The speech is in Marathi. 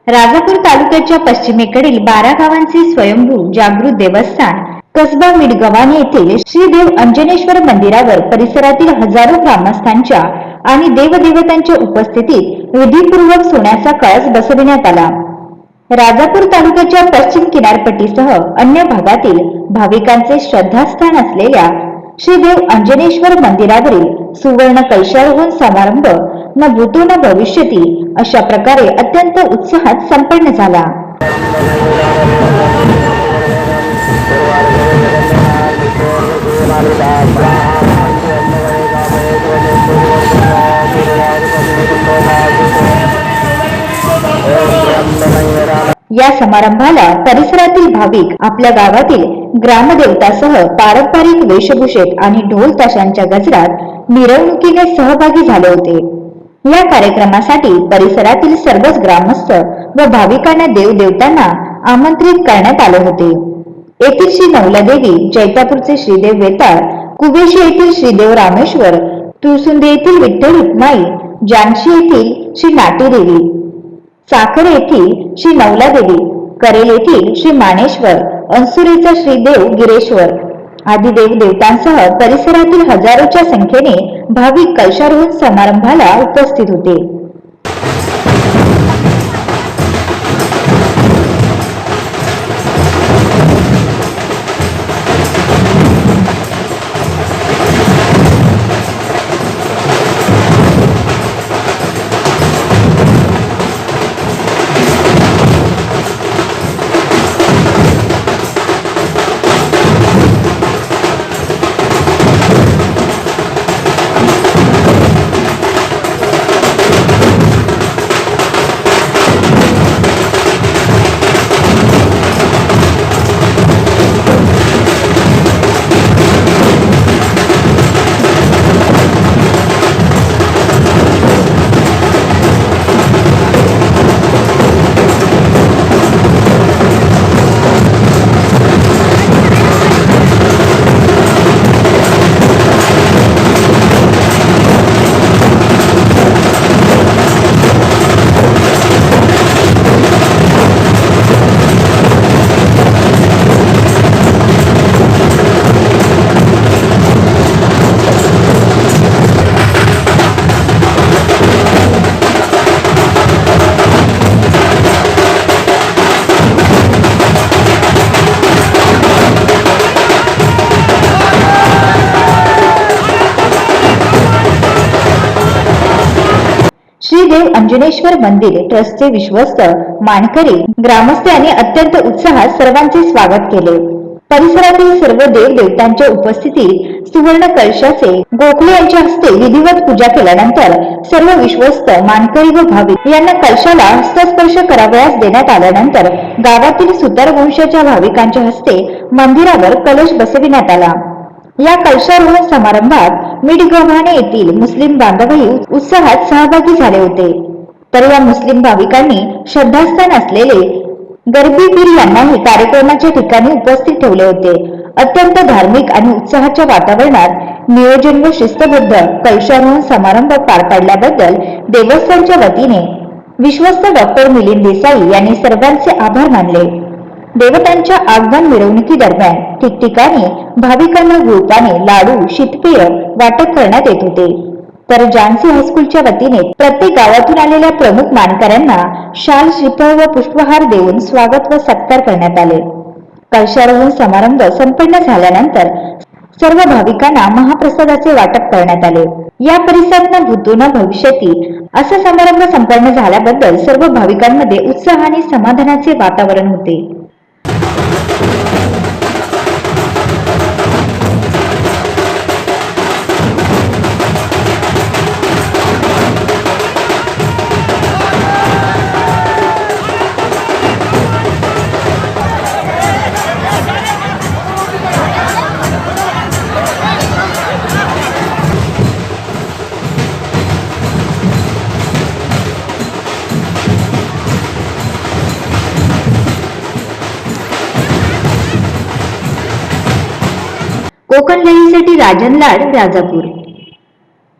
राजापूर तालुक्याच्या पश्चिमेकडील 12 गावांचे स्वयंभू जागृत देवस्थान कसबा मिडगव्हाण येथील श्री देव अंजनेश्वर मंदिरावर परिसरातील हजारो ग्रामस्थांच्या आणि देवदेवतांच्या उपस्थितीत विधीपूर्वक सोन्याचा कळस बसविण्यात आला। राजापूर तालुक्याच्या पश्चिम किनारपट्टीसह अन्य भागातील भाविकांचे श्रद्धास्थान असलेल्या श्री देव अंजनेश्वर मंदिरावरील सुवर्ण कलशारोहण समारंभ न भूतो न भविष्यती अशा प्रकारे अत्यंत उत्साहात संपन्न झाला। या समारंभाला परिसरातील भाविक आपल्या गावातील ग्रामदेवतासह पारंपरिक वेशभूषेत आणि ढोल ताशांच्या गजरात मिरवणुकीने सहभागी झाले होते। या कार्यक्रमासाठी परिसरातील सर्वच ग्रामस्थ व भाविकांना देवदेवतांना आमंत्रित करण्यात आले होते। येथील श्री नवलादेवी, जैतापूरचे श्रीदेव वेताळ, कुबेशी येथील श्रीदेव रामेश्वर, तुळसुंदे येथील विठ्ठल रुक्माई, जानशी येथील श्री नाटीदेवी, साखर येथील श्री नवलादेवी, करेल येथील श्री मानेश्वर, अंसुरेचा श्रीदेव गिरेश्वर आदी देवदेवतांसह परिसरातील हजारोच्या संख्येने भाविक कलशारोहण समारंभाला उपस्थित होते। श्री देव अंजनेश्वर मंदिर ट्रस्टचे विश्वस्त मानकरी ग्रामस्थ यांनी अत्यंत उत्साहात सर्वांचे स्वागत केले। परिसरातील सर्व देवदेवतांच्या उपस्थितीत सुवर्ण कलशाचे गोखले यांच्या हस्ते विधिवत पूजा केल्यानंतर सर्व विश्वस्त मानकरी व भाविक यांना कलशाला हस्तस्पर्श करावयास देण्यात आल्यानंतर गावातील सुतार वंशाच्या भाविकांच्या हस्ते मंदिरावर कलश बसविण्यात आला। या कलशारोहण समारंभात मिडगव्हाण येथील मुस्लिम बांधवही उत्साहात सहभागी झाले होते। तर या मुस्लिम भाविकांनी श्रद्धास्थान असलेले गरबी पीर यांनाही कार्यक्रमाच्या ठिकाणी उपस्थित ठेवले होते। अत्यंत धार्मिक आणि उत्साहाच्या वातावरणात नियोजन व शिस्तबद्ध कलशारोहण समारंभ पार पाडल्याबद्दल देवस्थानच्या वतीने विश्वस्त डॉक्टर मिलिंद देसाई यांनी सर्वांचे आभार मानले। देवतांच्या आगमन मिरवणुकी दरम्यान ठिकठिकाणी भाविकांना गुळपाने, लाडू, शीतपेय वाटप करण्यात येत होते। तर जानसी हायस्कूलच्या वतीने प्रत्येक गावातून आलेल्या प्रमुख मानकऱ्यांना शाल, श्रीफळ व पुष्पहार देऊन स्वागत व सत्कार करण्यात आले। कलशारोहण समारंभ संपन्न झाल्यानंतर सर्व भाविकांना महाप्रसादाचे वाटप करण्यात आले। या परिसरात न भूतो न भविष्यती असा समारंभ संपन्न झाल्याबद्दल सर्व भाविकांमध्ये उत्साह आणि समाधानाचे वातावरण होते। कोकण लाईव्हसाठी राजन लाड, राजापूर।